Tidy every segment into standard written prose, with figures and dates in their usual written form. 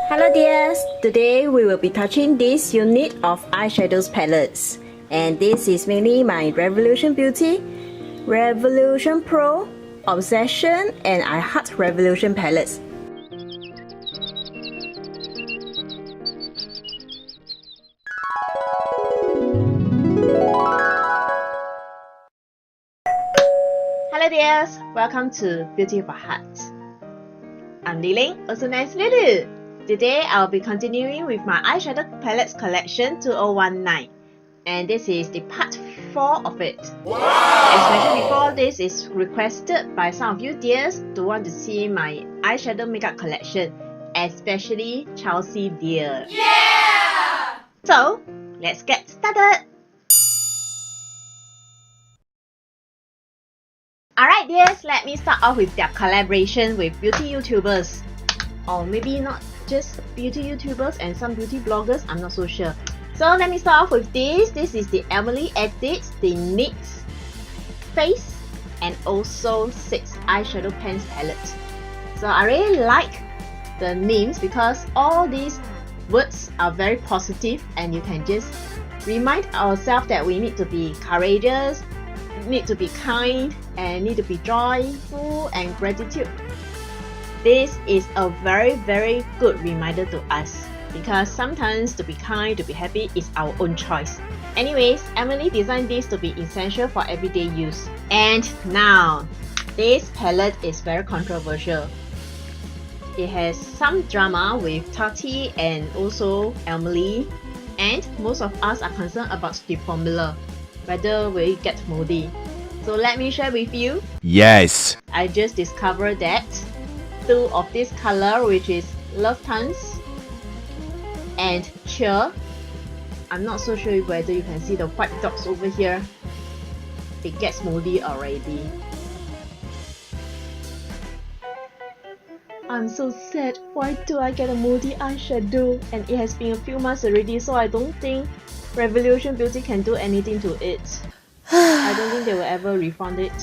Hello dears, today we will be touching this unit of eyeshadows palettes, and this is mainly my Revolution Beauty, Revolution Pro, Obsession and I Heart Revolution palettes. Hello dears, welcome to Beauty of a Heart. I'm Li-Ling, also known as Lulu. Today I'll be continuing with my eyeshadow palettes collection 2019, and this is the part 4 of it. Wow! As mentioned before, this is requested by some of you dears to want to see my eyeshadow makeup collection, especially Chelsea dear. Yeah! So, let's get started! Alright dears, let me start off with their collaboration with beauty YouTubers. Or maybe not just beauty YouTubers and some beauty bloggers, I'm not so sure. So let me start off with this. This is the Emily Edit, the NYX Face and also 6 eyeshadow pens palette. So I really like the names because all these words are very positive and you can just remind ourselves that we need to be courageous, need to be kind, and need to be joyful and gratitude. This is a very good reminder to us because sometimes to be kind, to be happy is our own choice. Anyways, Emily designed this to be essential for everyday use. And now, this palette is very controversial. It has some drama with Tati and also Emily, and most of us are concerned about the formula, whether we get moldy. So let me share with you. Yes! I just discovered that 2 of this color, which is Love Tones and Cheer. I'm not so sure whether you can see the white dots over here. It gets moldy already. I'm so sad. Why do I get a moldy eyeshadow? And it has been a few months already, so I don't think Revolution Beauty can do anything to it. I don't think they will ever refund it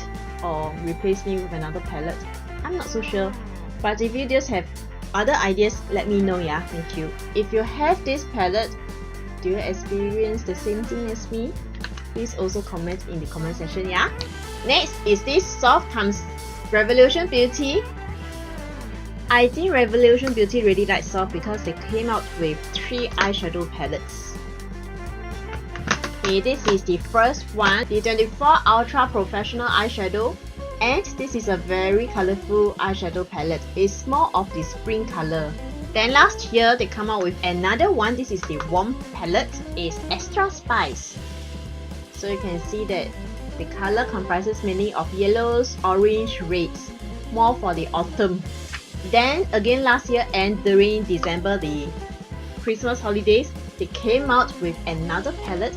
or replace me with another palette. I'm not so sure. But if you just have other ideas, let me know, yeah, thank you. If you have this palette, do you experience the same thing as me? Please also comment in the comment section, yeah. Next is this Soft Times Revolution Beauty. I think Revolution Beauty really likes soft because they came out with 3 eyeshadow palettes. Okay, this is the first one, the 24 Ultra Professional Eyeshadow. And this is a very colorful eyeshadow palette. It's more of the spring color. Then last year they come out with another one. This is the warm palette. It's Extra Spice. So you can see that the color comprises mainly of yellows, orange, reds, more for the autumn. Then again last year and during December, the Christmas holidays, they came out with another palette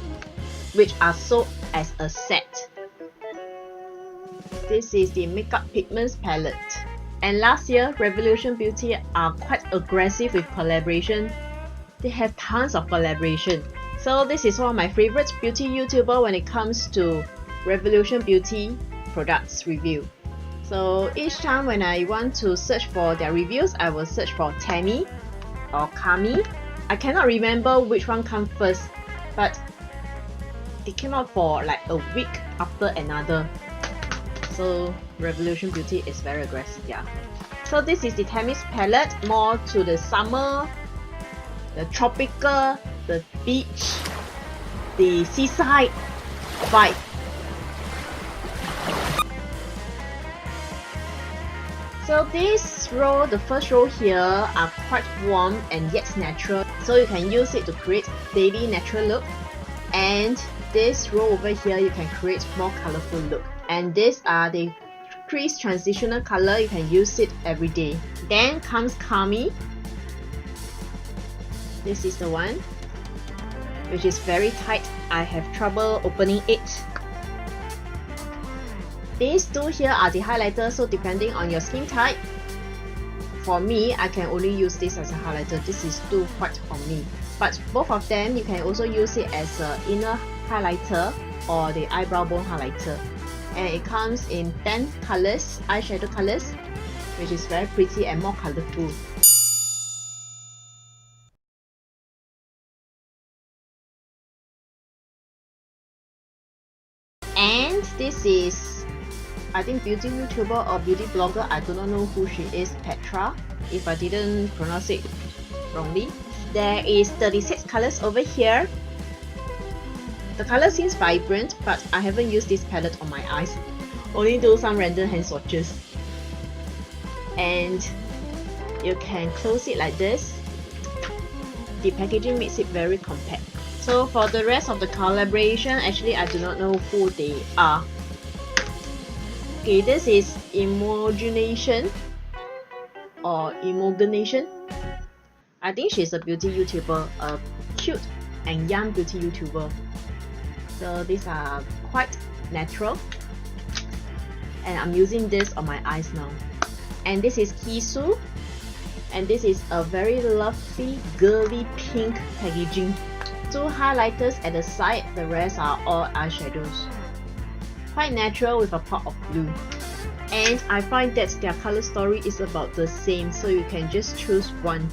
which are sold as a set. This is the Makeup Pigments palette. And last year, Revolution Beauty are quite aggressive with collaboration. They have tons of collaboration. So this is one of my favorite beauty YouTuber when it comes to Revolution Beauty products review. So each time when I want to search for their reviews, I will search for Tammy or Kami. I cannot remember which one comes first, but they came out for like a week after another. So Revolution Beauty is very aggressive, yeah. So this is the Tammy's palette, more to the summer, the tropical, the beach, the seaside vibe. So this row, the first row here, are quite warm and yet natural. So you can use it to create daily natural look. And this row over here, you can create more colorful look. And these are the crease transitional color, you can use it every day. Then comes Kami. This is the one, which is very tight. I have trouble opening it. These 2 here are the highlighters, so depending on your skin type. For me, I can only use this as a highlighter. This is too white for me. But both of them, you can also use it as an inner highlighter or the eyebrow bone highlighter. And it comes in 10 colors, eyeshadow colors, which is very pretty and more colorful. And this is, I think, beauty YouTuber or beauty blogger. I do not know who she is, Petra, if I didn't pronounce it wrongly. There is 36 colors over here. The color seems vibrant, but I haven't used this palette on my eyes. Only do some random hand swatches. And you can close it like this. The packaging makes it very compact. So for the rest of the collaboration, actually I do not know who they are. Okay, this is Imagination or Imagination. I think she's a beauty YouTuber, a cute and young beauty YouTuber. So these are quite natural. And I'm using this on my eyes now. And this is Kisu. And this is a very lovely girly pink packaging. 2 highlighters at the side, the rest are all eyeshadows. Quite natural with a pop of blue. And I find that their color story is about the same, so you can just choose one.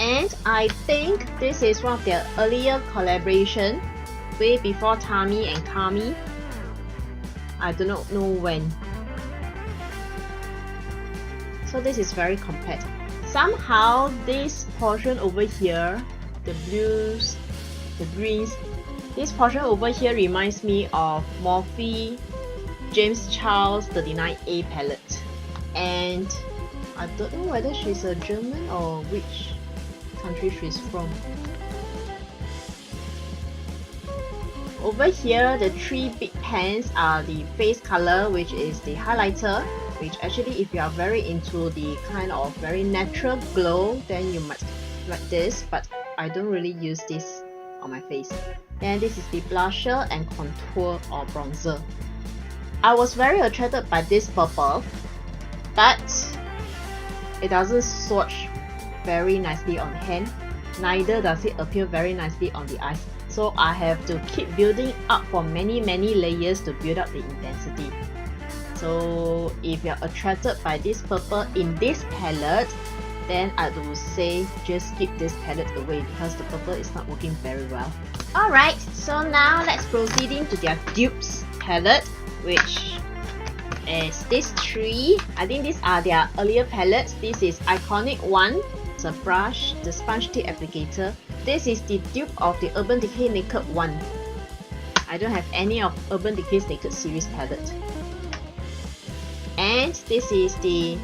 And I think this is one of their earlier collaboration, way before Tami and Kami. I do not know when. So this is very compact. Somehow this portion over here, the blues, the greens, this portion over here reminds me of Morphe James Charles 39A palette. And I don't know whether she's a German or which country she's from. Over here, the 3 big pans are the face color, which is the highlighter, which actually if you are very into the kind of very natural glow, then you might like this, but I don't really use this on my face. And this is the blusher and contour or bronzer. I was very attracted by this purple, but it doesn't swatch very nicely on hand, neither does it appear very nicely on the eyes. So I have to keep building up for many layers to build up the intensity. So if you're attracted by this purple in this palette, then I would say just keep this palette away because the purple is not working very well. Alright, so now let's proceed into their dupes palette, which is these 3. I think these are their earlier palettes. This is Iconic 1, the brush, the sponge tip applicator. This is the dupe of the Urban Decay Naked 1. I don't have any of Urban Decay's Naked series palette. And this is the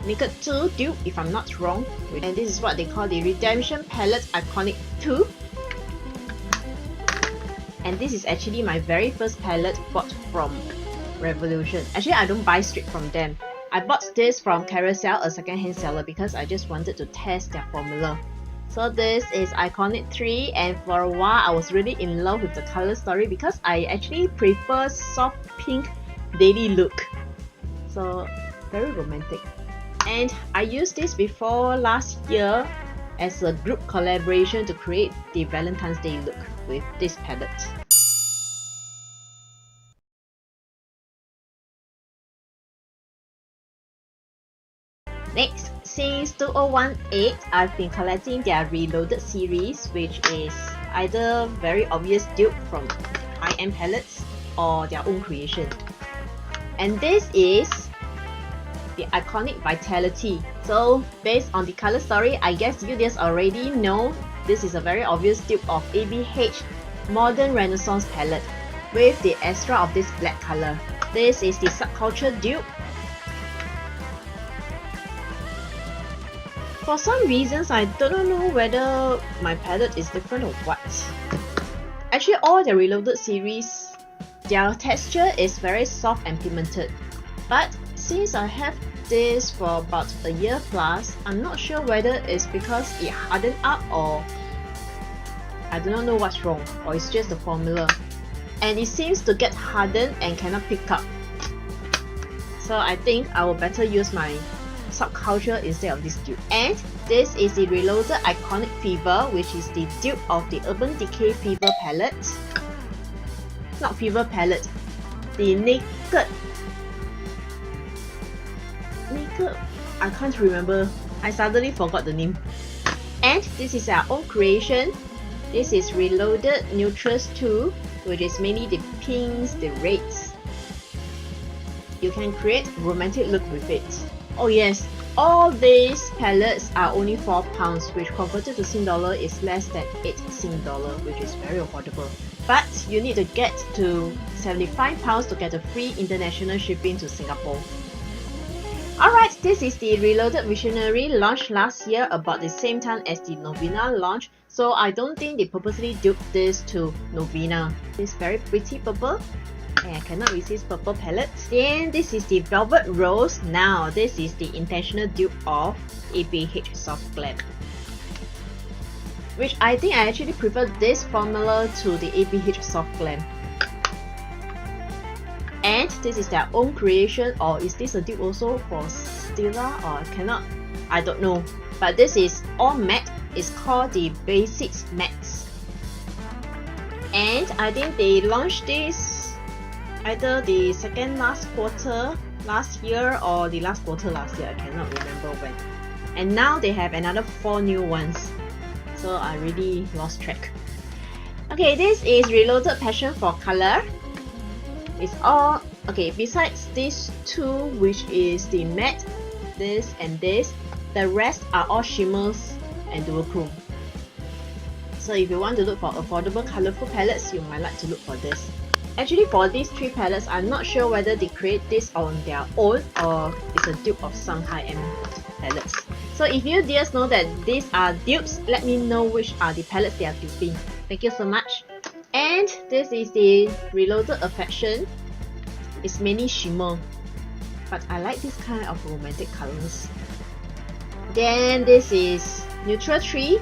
Naked 2 dupe, if I'm not wrong. And this is what they call the Redemption Palette Iconic 2. And this is actually my very first palette bought from Revolution. Actually, I don't buy straight from them. I bought this from Carousel, a second-hand seller, because I just wanted to test their formula. So this is Iconic 3, and for a while I was really in love with the color story because I actually prefer soft pink daily look. So very romantic. And I used this before last year as a group collaboration to create the Valentine's Day look with this palette. Next, since 2018, I've been collecting their Reloaded series, which is either very obvious dupe from high-end palettes or their own creation. And this is the Iconic Vitality. So based on the color story, I guess you guys already know this is a very obvious dupe of ABH Modern Renaissance palette with the extra of this black color. This is the Subculture dupe. For some reasons, I don't know whether my palette is different or what. Actually, all the Reloaded series, their texture is very soft and pigmented. But since I have this for about a year plus, I'm not sure whether it's because it hardened up or I do not know what's wrong, or it's just the formula. And it seems to get hardened and cannot pick up. So I think I will better use my Subculture instead of this dupe. And this is the Reloaded Iconic Fever, which is the dupe of the Urban Decay Fever palette. Not Fever palette, the Naked, I can't remember. I suddenly forgot the name. And this is our own creation. This is Reloaded Neutrals 2, which is mainly the pinks, the reds. You can create romantic look with it. Oh yes, all these palettes are only £4, which converted to Sing dollar is less than 8 Sing dollar, which is very affordable. But you need to get to £75 to get a free international shipping to Singapore. Alright, this is the Reloaded Visionary launched last year about the same time as the Novena launch, so I don't think they purposely duped this to Novena. This very pretty purple, and I cannot resist purple palette. Then this is the Velvet Rose. Now this is the intentional dupe of ABH Soft Glam, which I think I actually prefer this formula to the ABH Soft Glam. And this is their own creation, or is this a dupe also for Stila, or I don't know. But this is all matte. It's called the Basics Matte. And I think they launched this either the second last quarter last year or the last quarter last year. I cannot remember when. And now they have another 4 new ones. So I really lost track. Okay, this is Reloaded Passion for Color. It's all okay. Besides these two, which is the matte, this and this, the rest are all shimmers and duochrome. So if you want to look for affordable colorful palettes, you might like to look for this. Actually, for these 3 palettes, I'm not sure whether they create this on their own or it's a dupe of some high-end palettes. So if you dears know that these are dupes, let me know which are the palettes they are duping. Thank you so much. And this is the Reloaded Affection. It's mainly shimmer, but I like this kind of romantic colors. Then this is Neutral 3,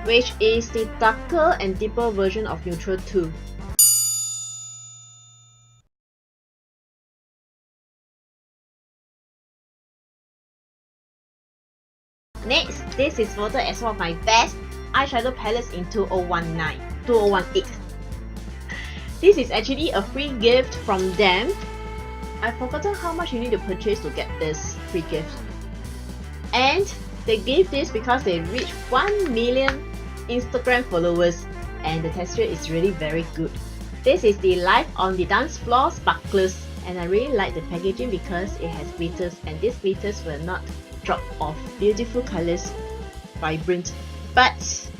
which is the darker and deeper version of Neutral 2. Next, this is voted as one of my best eyeshadow palettes in 2018. This is actually a free gift from them. I've forgotten how much you need to purchase to get this free gift. And they gave this because they reached 1 million Instagram followers, and the texture is really very good. This is the Live on the Dance Floor Sparklers, and I really like the packaging because it has glitters, and these glitters will not drop off. Beautiful colors, vibrant. But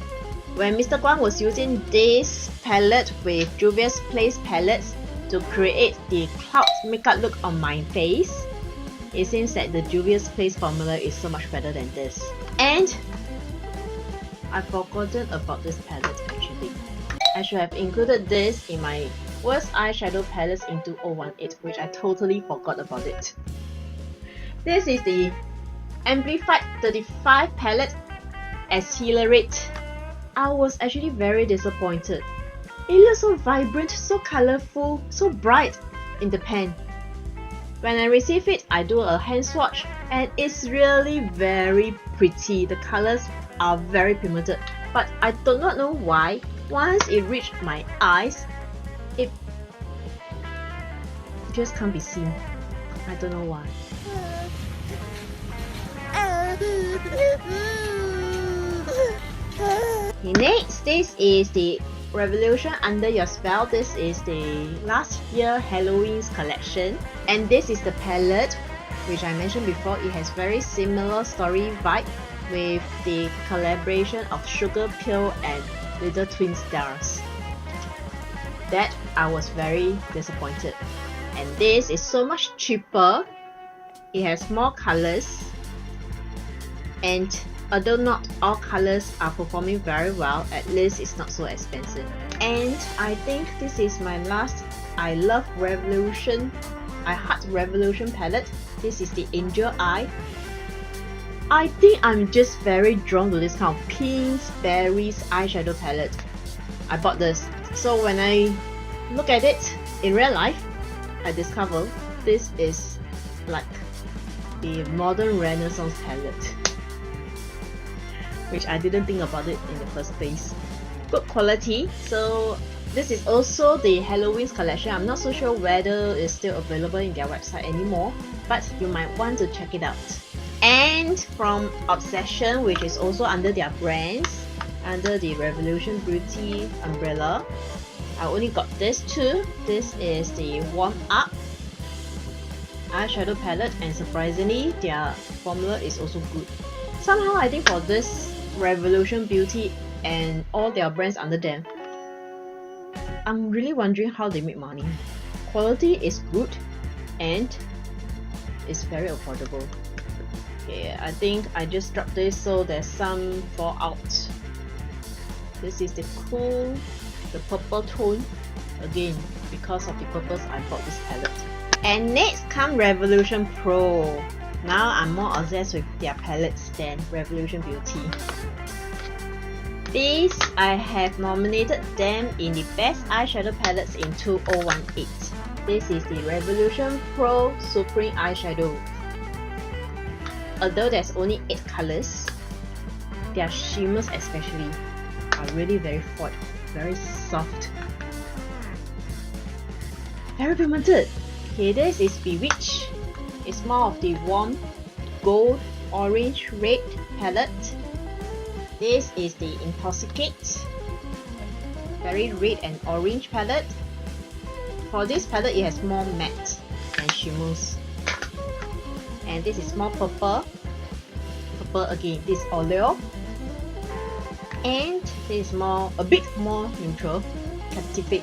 when Mr. Guang was using this palette with Juvia's Place palettes to create the cloud makeup look on my face, it seems that the Juvia's Place formula is so much better than this. And I've forgotten about this palette actually. I should have included this in my worst eyeshadow palettes in 2018, which I totally forgot about it. This is the Amplified 35 palette Accelerate. I was actually very disappointed. It looks so vibrant, so colorful, so bright in the pan. When I receive it, I do a hand swatch and it's really very pretty. The colors are very pigmented, but I do not know why. Once it reached my eyes, it just can't be seen. I don't know why. Okay, next, this is the Revolution Under Your Spell. This is the last year Halloween's collection, and this is the palette which I mentioned before. It has very similar story vibe with the collaboration of Sugar Pill and Little Twin Stars. That I was very disappointed. And this is so much cheaper. It has more colors, and although not all colors are performing very well, at least it's not so expensive. And I think this is my last I Love Revolution, I Heart Revolution palette. This is the Angel Eye. I think I'm just very drawn to this kind of pinks, berries eyeshadow palette. I bought this. So when I look at it in real life, I discover this is like the modern Renaissance palette, which I didn't think about it in the first place. Good quality. So this is also the Halloween's collection. I'm not so sure whether it's still available in their website anymore, but you might want to check it out. And from Obsession, which is also under their brands, under the Revolution Beauty umbrella. I only got this two. This is the Warm Up eyeshadow palette, and surprisingly their formula is also good. Somehow I think for this Revolution Beauty and all their brands under them, I'm really wondering how they make money. Quality is good and it's very affordable. Okay, I think I just dropped this so there's some fallout. This is the cool, the purple tone. Again, because of the purpose I bought this palette. And next come Revolution Pro. Now I'm more obsessed with their palettes than Revolution Beauty. These, I have nominated them in the best eyeshadow palettes in 2018. This is the Revolution Pro Supreme Eyeshadow. Although there's only 8 colors, their shimmers especially are really very flat, very soft, very pigmented. Okay, this is Bewitch. It's more of the warm gold, orange, red palette. This is the Intoxicate, very red and orange palette. For this palette, it has more matte and shimmers. And this is more purple. Purple again, this is Oleo. And this is more, a bit more neutral, Captivate.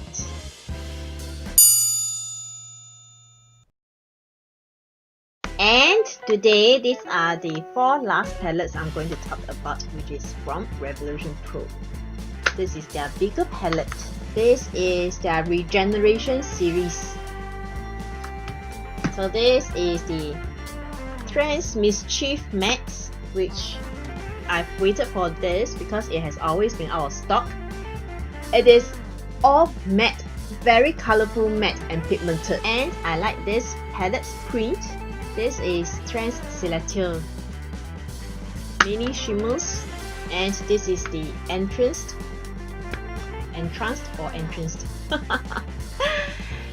And today, these are the 4 last palettes I'm going to talk about, which is from Revolution Pro. This is their bigger palette. This is their Regeneration series. So this is the Trans Mischief Matte, which I've waited for this because it has always been out of stock. It is all matte, very colorful matte and pigmented, and I like this palette's print. This is Trans Selector mini shimmers, and this is the Entranced or Entranced.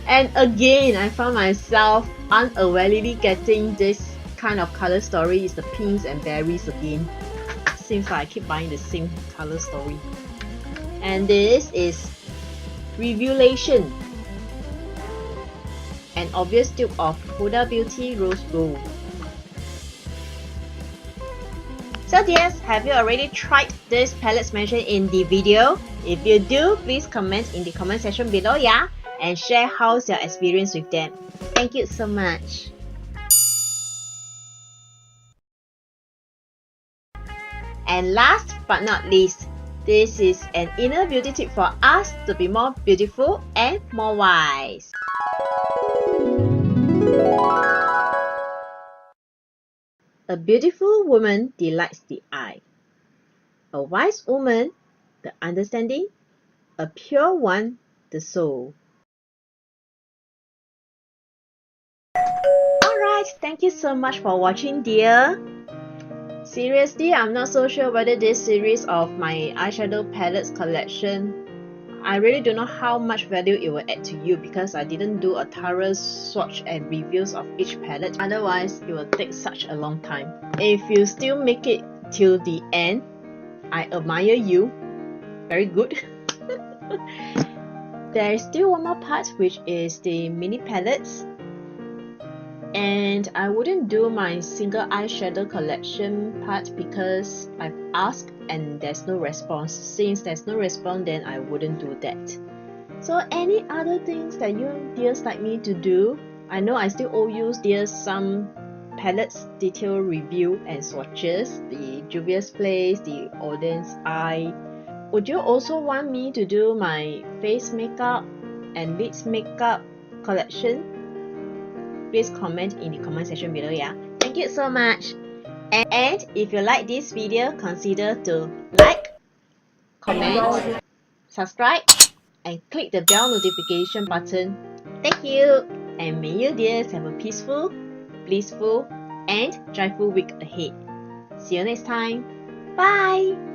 And again, I found myself unawarely getting this kind of color story. Is the pinks and berries again. Seems like I keep buying the same color story. And this is Revelation, an obvious dupe of Huda Beauty Rose Gold. So dears, have you already tried these palettes mentioned in the video? If you do, please comment in the comment section below, yeah? And share how's your experience with them. Thank you so much. And last but not least, this is an inner beauty tip for us to be more beautiful and more wise. A beautiful woman delights the eye. A wise woman, the understanding. A pure one, the soul. Alright, thank you so much for watching, dear. Seriously, I'm not so sure whether this series of my eyeshadow palettes collection, I really don't know how much value it will add to you because I didn't do a thorough swatch and reviews of each palette. Otherwise, it will take such a long time. If you still make it till the end, I admire you. Very good. There is still one more part, which is the mini palettes. And I wouldn't do my single eyeshadow collection part because I've asked and there's no response. Since there's no response, then I wouldn't do that. So any other things that you dears like me to do? I know I still owe you dears some palettes detail review and swatches, the Juvia's Place, the Audience Eye. Would you also want me to do my face makeup and lips makeup collection? Please comment in the comment section below, yeah? Thank you so much. And if you like this video, consider to like, comment, subscribe, and click the bell notification button. Thank you, and may you dears have a peaceful, blissful, and joyful week ahead. See you next time. Bye!